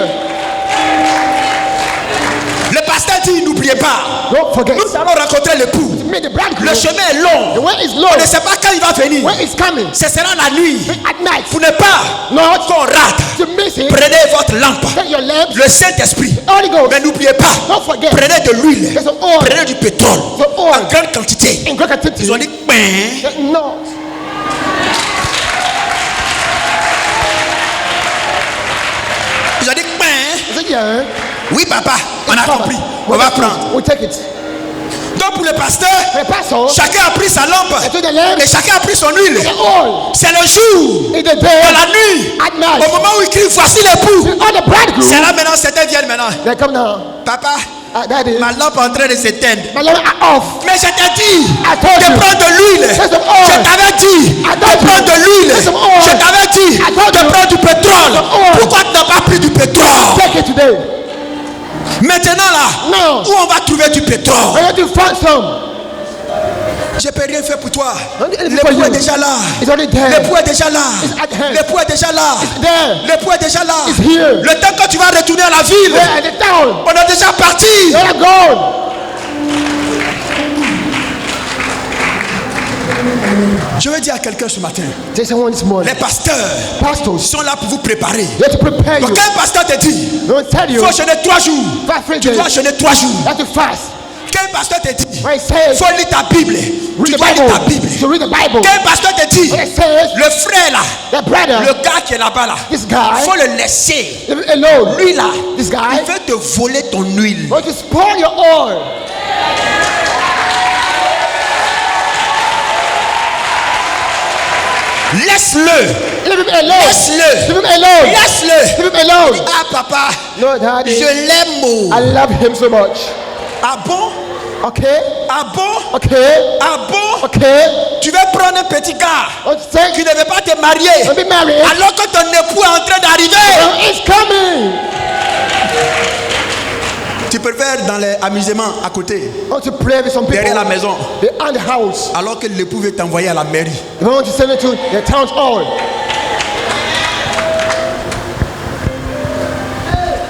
Le pasteur dit n'oubliez pas. Don't forget. Nous allons rencontrer l'époux. Meet the bridegroom. Le chemin est The long. way is long. On ne sait pas quand il va venir. When it's coming. Ce sera la nuit. At night. Pour ne pas Not qu'on rate. to miss it. Prenez votre lampe. Take your lamps. Le Saint-Esprit. Holy Ghost. Mais n'oubliez pas. Don't forget. Prenez de l'huile. There's some oil. Prenez du pétrole. Some oil. En grande quantité. In great quantity. Ils ont dit ben. No. Ils ont dit ben. I said, yeah. Oui papa, on a compris. On va prendre. We'll take it. Donc pour le pasteur, The pastor. chacun a pris sa lampe. I took the lamp. Et chacun a pris son huile. The oil. C'est le jour. In the De day. la nuit. At night. Au moment où il crie voici l'époux. All the bridegroom. C'est là maintenant, certains viennent maintenant. They come now. Papa, Daddy. ma lampe est en train de s'éteindre. My lamp are off. Mais je t'ai dit I told de you. prendre de l'huile. There's some oil. Je t'avais dit I de told you. prendre de l'huile. There's some oil. Je t'avais dit I told de you. prendre du pétrole. Some oil. Pourquoi tu n'as pas pris du pétrole? Take it today. Maintenant là, No. où on va trouver du pétrole? I have to find some. Je peux rien faire pour toi. Anything for L'époux you. est déjà là. It's already there. L'époux est déjà là. It's at hand. L'époux est déjà là. There. L'époux est déjà là. It's here. Le temps que tu vas retourner à la ville, Where at the town. on est déjà parti. They are gone. Je veux dire à quelqu'un ce matin, There's someone this morning. les pasteurs Pastors. sont là pour vous préparer. They have to prepare you. Donc quand un pasteur te dit, They will tell il you. faut jeûner 3 jours, Fast 3 tu days. dois jeûner 3 jours. You have to fast. Quand un pasteur te dit, When it il says faut lire ta Bible, read tu the dois lire ta Bible. Bible. So read the Bible. Quand un pasteur te dit, When it says le frère là, the brother, le gars qui est là-bas là, this il guy, faut le laisser. leave it alone. Lui là, This guy, il veut te voler ton huile. want to spoil your oil. Laisse-le. Leave him alone. Laisse-le. Leave him alone. Laisse-le. Leave him alone. Ah papa, No, Daddy. je l'aime. Oh. I love him so much. Ah bon? Okay. Ah bon? Okay. Ah bon? Okay. Tu veux prendre un petit gars Want to take? qui ne veut pas te marier Don't be married. alors que ton époux est en train d'arriver. Oh, it's coming. Tu peux le faire dans les amusements à côté, Want to play with some people. derrière la maison, They're on the house. alors que l'époux veut t'envoyer à la mairie. They want to send it to the town's hall.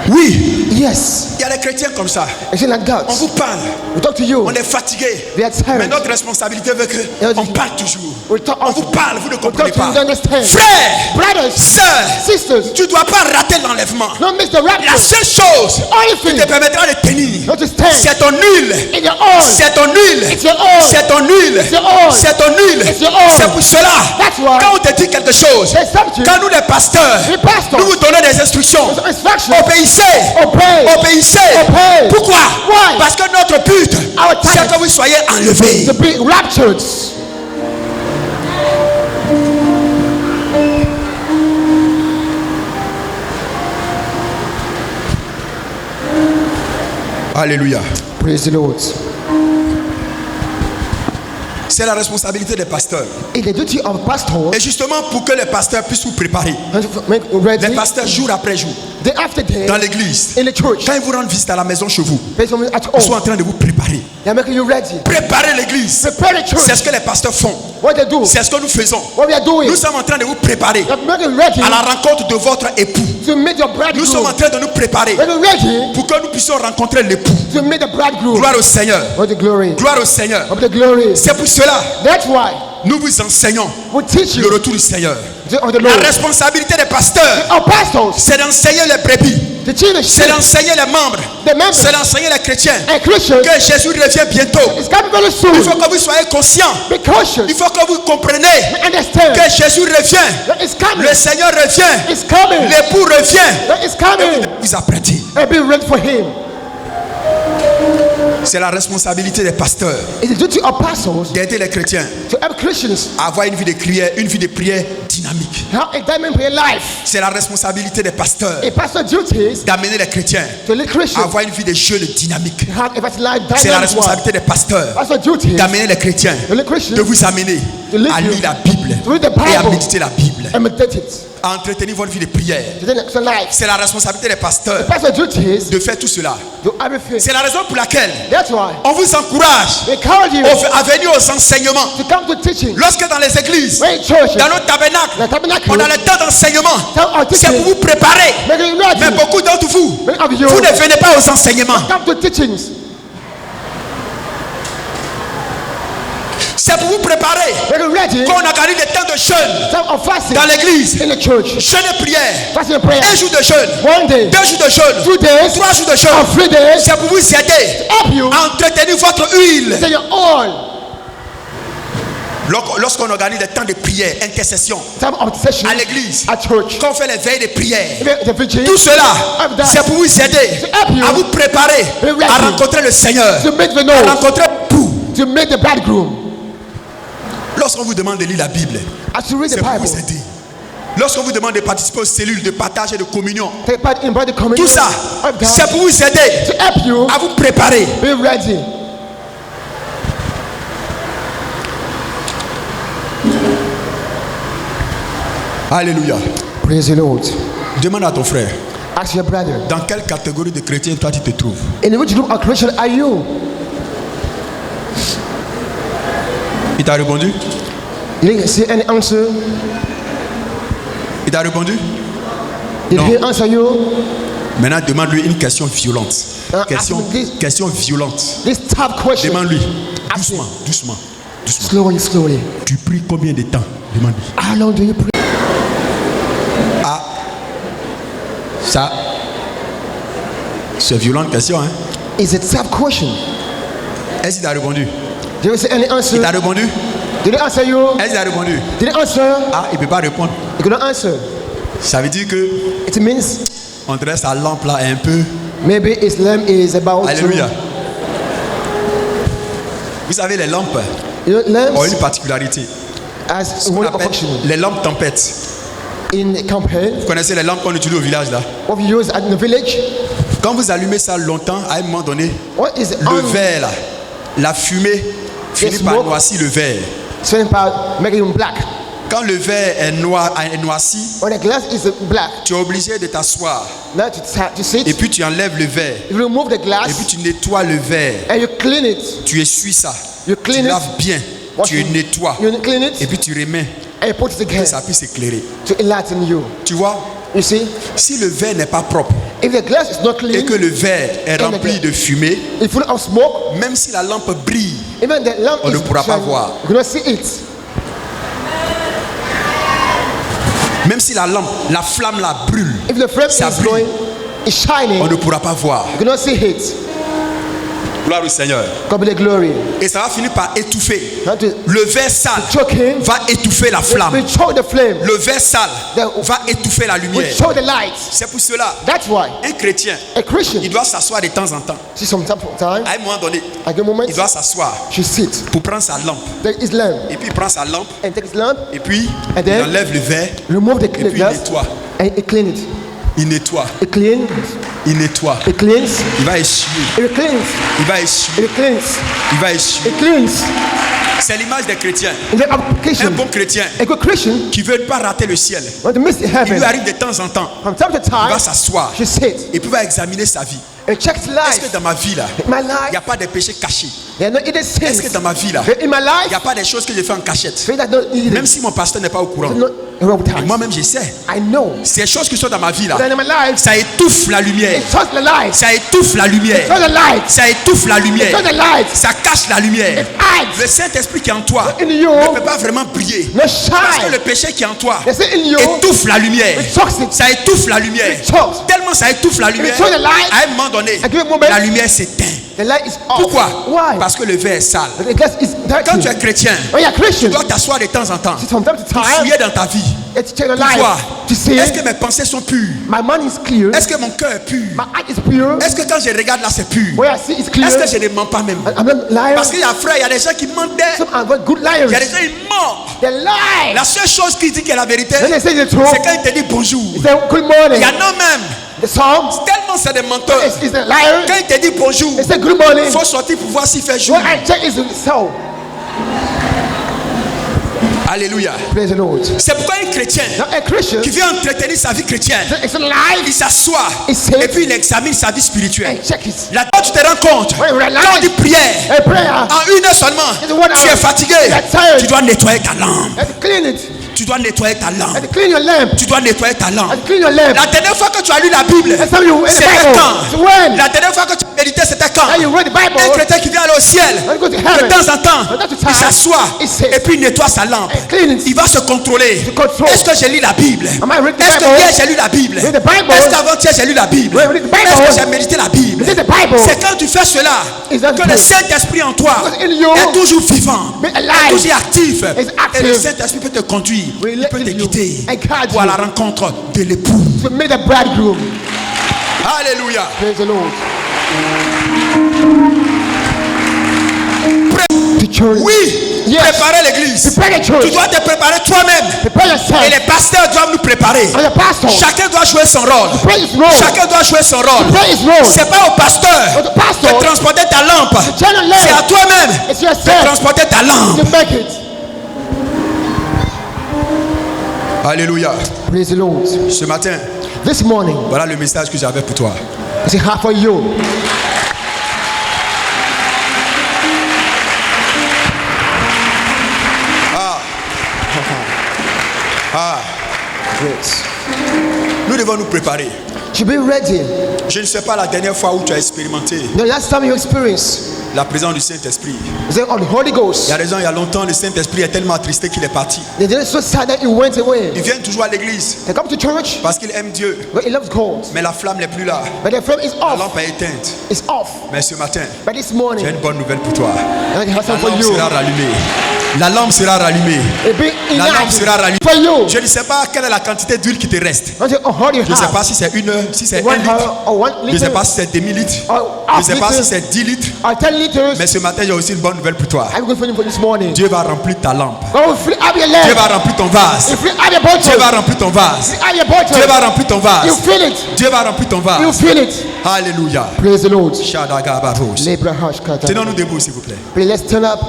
Oui, Yes. il y a des chrétiens comme ça. It's like that. On vous parle, We talk to you. on est fatigué. We are tired. Mais notre responsabilité veut que on parle toujours. We talk, On vous parle, vous ne we comprenez talk to you. pas. You understand? Frères, Brothers, sœurs, sisters, tu ne dois pas rater l'enlèvement. don't miss the La rapture. seule chose Only qui thing te permettra de tenir, not to stand c'est ton huile. in your oil. C'est ton huile. It's your oil. C'est ton huile. It's your oil. C'est ton huile. It's your oil. C'est pour cela. That's why. Quand on te dit quelque chose, There's something. quand nous les pasteurs, We pastors. nous vous donnons des instructions. There's instruction. Obéissez. Obey. Obéissez. Obey. Pourquoi? Why? Parce que notre but, Our c'est talent. que vous soyez enlevés. To be raptured. Alléluia. Praise the Lord. C'est la responsabilité des pasteurs. It's the duty of a pastor Et justement, pour que les pasteurs puissent vous préparer, to make ready les pasteurs jour après jour, day after day dans l'église, in the church. quand ils vous rendent visite à la maison chez vous, Based on at ils sont en home. train de vous préparer. They're making you ready. Préparer l'église. Prepare the C'est church. ce que les pasteurs font. What they do. C'est ce que nous faisons. What we are doing. Nous sommes en train de vous préparer They're making you ready à la rencontre de votre époux. to meet your Nous sommes en bridegroom. train de nous préparer When you're ready pour que nous puissions rencontrer l'époux. to meet the bridegroom. Gloire au Seigneur. Of the glory. Gloire au Seigneur. Of the glory. C'est pour cela That's why nous vous enseignons we teach le you retour du Seigneur. of the La Lord. responsabilité des pasteurs, Our pastors, c'est d'enseigner les brebis, the teach the c'est sheep, d'enseigner les membres, the members, c'est d'enseigner les chrétiens and Christians. que Jésus revient bientôt. It's coming very Il soon. faut que vous soyez conscients. Be cautious. Il faut que vous compreniez Understand que Jésus revient. that it's coming. Le Seigneur revient. It's coming. L'époux revient. That it's Et coming. vous vous apprêtez. And be ready for him. C'est la responsabilité des pasteurs It's the duty of pastors d'aider les chrétiens to help Christians à avoir une vie de prière dynamique. have a diamond prayer life. C'est la responsabilité des pasteurs A pastor's duty is d'amener les chrétiens to lead à Christians avoir une vie de jeûne dynamique. to have a life C'est la diamond one. responsabilité des pasteurs Pastor's duty is d'amener les chrétiens, to lead Christians de vous amener à lire la Bible to read the et à Bible méditer la Bible, and meditate it. à entretenir votre vie de prière. To then extra life. C'est la responsabilité des pasteurs Pastor's duty is de faire tout cela. do everything. C'est la raison pour laquelle That's why on vous encourage we encourage you à venir aux enseignements. to come to teaching. Lorsque dans les églises, When in churches, dans nos tabernacles, the tabernacle, on a le temps d'enseignement, c'est pour vous préparer. make it ready. Mais beaucoup d'entre vous, Many of you vous ne venez pas aux enseignements. come to teachings. C'est pour vous préparer. Make it ready. Quand on a gagné des temps de jeûne Time of fasting dans l'église, in the church. jeûne et prière, Fasting and prayer. 1 jour de jeûne, One day, 2 jours de jeûne, 2 days, 3 jours de jeûne, or 3 days. c'est pour vous aider Help you à entretenir votre huile. to your oil. Lorsqu'on organise des temps de prière, intercession Time of session à l'église, at church. quand on fait les veilles de prière, The vigil tout cela, of that c'est pour vous aider help you à vous préparer be ready à rencontrer le Seigneur, to meet the à Lord, rencontrer pour. to meet the bridegroom. Lorsqu'on vous demande de lire la Bible, As you read the c'est pour Bible, vous aider. Lorsqu'on vous demande de participer aux cellules de partage et de communion, take part in the communion tout ça, of God c'est pour vous aider to help you à vous préparer. be ready. Alléluia. Praise the Lord. Demande à ton frère, Ask your brother, dans quelle catégorie de chrétien toi tu te trouves? in which group of Christian are you? Il t'a répondu? You didn't see any answer? Il t'a répondu? Did No. he answer you? Maintenant, demande-lui une question violente. Ask him this. Question violente. This tough question. Demande-lui. Ask him. Doucement. Slowly, slowly. Tu pries combien de temps? Demande-lui. How long do you pray? Ah, ça, c'est violente question, hein? It's a tough question. Est-ce qu'il t'a répondu? Did you see any answer? Il t'a répondu? Did he answer you? Est-ce qu'il t'a répondu? Did he answer? Ah, il ne peut pas répondre. He couldn't answer. Ça veut dire que It means on dirait sa lampe là est un peu. maybe his lamp is about Alléluia. to. Vous savez, les lampes Your ont lamps une particularité. as Ce qu'on one of appelle function les lampes tempêtes. in campaign. Vous connaissez les lampes qu'on utilise au village là? What we use at the village. Quand vous allumez ça longtemps, à un moment donné, What is le verre là, la fumée finit par smoke. noircir le verre. Sweating part making him black. Quand le verre est noirci, When the glass is black, tu es obligé de t'asseoir now to sit. et puis tu enlèves le verre You remove the et puis glass tu nettoies le verre. and you clean it. Tu essuies ça, You tu clean it. laves bien, Wash tu it. nettoies You clean et it puis tu remets and you put it que again ça puisse éclairer. to enlighten you. Tu vois, You see, si le verre n'est pas propre if the glass is not clean, et que le verre est And rempli again. de fumée, it's full of smoke. même si la lampe brille, Even the lamp On is ne pourra pas shining, voir. you cannot see it. même si la flamme la brûle, If the flame Ça is brille. going, is shining, on ne pourra pas voir. you cannot see it. Gloire au Seigneur. God be the glory. Et ça va finir par étouffer. Not to Le verre sale choke him. va étouffer la We flamme. choke the flame. Le verre sale The- va étouffer la We lumière. choke the light. C'est pour cela, That's why un chrétien, a Christian, il doit s'asseoir de temps en temps. see some time, À un moment donné, at the moment, il doit s'asseoir she sit, pour prendre sa lampe. take his lamp Et puis il prend sa lampe and take his lamp, et puis And il then- enlève le verre, remove the et puis il glass, nettoie. and he clean it. Il nettoie, He clean, il nettoie. he cleans, Il va essuyer, he cleans, il va essuyer, he cleans, il va he essuyer. cleans. C'est l'image des chrétiens. In the Un application, bon chrétien a good Christian, qui ne veut pas rater le ciel. want to miss the Il lui heaven, arrive de temps en temps, from time to il va time, s'asseoir she sits et puis va examiner sa vie. and checks Est-ce life. que dans ma vie là, My il n'y life, a pas de péchés cachés? there are no hidden Est-ce que sins. dans ma vie là, In my il life, n'y a pas des choses que je fais en cachette? things that don't hidden. Même si mon pasteur n'est pas au courant. Not wrong times. Moi-même, je sais. I know. Ces choses qui sont dans ma vie là, Then in my life, ça étouffe la lumière. it shows the light. Ça étouffe la lumière. Show the light. Ça étouffe la lumière. Show the light. Ça cache la lumière. It hides. Le Saint-Esprit qui est en toi In you, ne peut pas vraiment briller. no Parce que shine. le péché qui est en toi They say in you, étouffe la lumière. it chokes it. Ça étouffe la lumière. It chokes. Tellement ça étouffe la lumière. shows the light. À un moment donné, At a given moment, la lumière s'éteint. The light is off. Pourquoi? Why? Parce que le verre est sale. The glass is dirty. Quand tu es chrétien, When you're tu Christian, dois t'asseoir de temps en temps. from time to Pour time, fouiller dans ta vie. It's changed pour life. voir. To see Est-ce que it. mes pensées sont pures? My mind is clear. Est-ce que mon cœur est pur? My heart is pure. Est-ce que quand je regarde là c'est pur? Where I see is clear. Est-ce que je ne mens pas même? I'm not lying. Parce qu'il y a frère, il y a des gens qui mentent. Some are very good liars. Il y a des gens qui mentent. They lie. La seule chose qui dit que la vérité, When they say the truth, c'est quand il te dit bonjour. they say good Il morning. y en a même, The Psalms tellement c'est des menteurs. is a liar. Quand il te dit bonjour, They say good morning. il faut sortir pour voir s'il fait jour. When I check is so. Alléluia. Praise the Lord. C'est pourquoi un chrétien Now a Christian, qui veut entretenir sa vie chrétienne, it's a life. il s'assoit Il sait. et puis il examine sa vie spirituelle. And check it. Là, tu te rends compte, When you realize- quand on dit prière, A prayer. en 1 heure seulement, It's 1 tu hour. es fatigué, You're tired. tu dois nettoyer ta lampe. And clean it. Tu dois nettoyer ta lampe. And clean your lamp. Tu dois nettoyer ta lampe. And clean your lamp. La dernière fois que tu as lu la Bible, That's how you in the c'était Bible. quand? It's when? La dernière fois que tu as médité, c'était quand? And you read the Bible. Un chrétien qui vient aller au ciel, And go to de heaven. temps en temps, From time to il time, s'assoit he sits. et puis il nettoie sa lampe. And clean it. Il va se contrôler. To control. Est-ce que j'ai lu la Bible? Am I reading the Est-ce que Bible? hier j'ai lu la Bible? Read the Bible. Est-ce qu'avant-hier j'ai lu la Bible? Read the Bible. Est-ce que j'ai médité la Bible? Read the Bible. C'est quand tu fais cela Is that que le good? Saint-Esprit en toi Because in you, est toujours vivant, be alive. est toujours actif. Is active. Et le Saint-Esprit peut te conduire, il peut te Lead you. guider And guide pour à you. la rencontre de l'époux. To meet the bridegroom. Alléluia. Praise the Lord. The church. Oui, Yes. préparer l'église. Prepare the Tu church. dois te préparer toi-même. Prepare Et yourself. les pasteurs doivent nous préparer. And the pastor. Chacun doit jouer son rôle. Play his role. Chacun doit jouer son rôle. Play his role. C'est pas au pasteur But the pastor. de transporter ta lampe. Turn on C'est à lamp. toi-même It's de yourself. transporter ta lampe. You make it. Alléluia. Praise the Lord. Ce matin, This morning, voilà le message que j'avais pour toi. it's a half for you. Yes. Nous devons nous préparer. To be ready. Je ne sais pas la dernière fois où tu as expérimenté The last time you experience la présence du Saint-Esprit. the Holy Ghost. Il y a des gens, il y a longtemps, le Saint-Esprit est tellement attristé qu'il est parti. They're just so sad that he went away. Ils viennent toujours à l'église They come to church, parce qu'ils aiment Dieu. but he loves God. Mais la flamme n'est plus là. But the flame is La off. lampe est éteinte. It's off. Mais ce matin, But this j'ai morning, une bonne nouvelle pour toi. I have La something for lampe you. sera rallumée. La lampe sera rallumée. It'll be La lampe enough sera rallumée. for you. Je ne sais pas quelle est la quantité d'huile qui te reste. Until how do you Je ne sais pas have si c'est 1 heure, si c'est 1 1 litre. hour or 1 Je ne sais liter pas si c'est demi-litre. or Je ne half sais pas si liter c'est 10 litres. or 10 liters. Mais ce matin, j'ai aussi une bonne nouvelle pour toi. I'm going for you for this morning. Dieu va remplir ta lampe. God will fill up your Dieu lamp. va remplir ton vase. You fill up your Dieu bottle. va remplir ton vase. Fill up your bottle. Dieu va remplir ton You vase. fill it. Dieu va remplir ton You vase. fill it. Alléluia. Praise the Lord. Shadagabaros. Lebra hash kata. Tenons-nous debout, s'il vous plaît. Please let's turn up.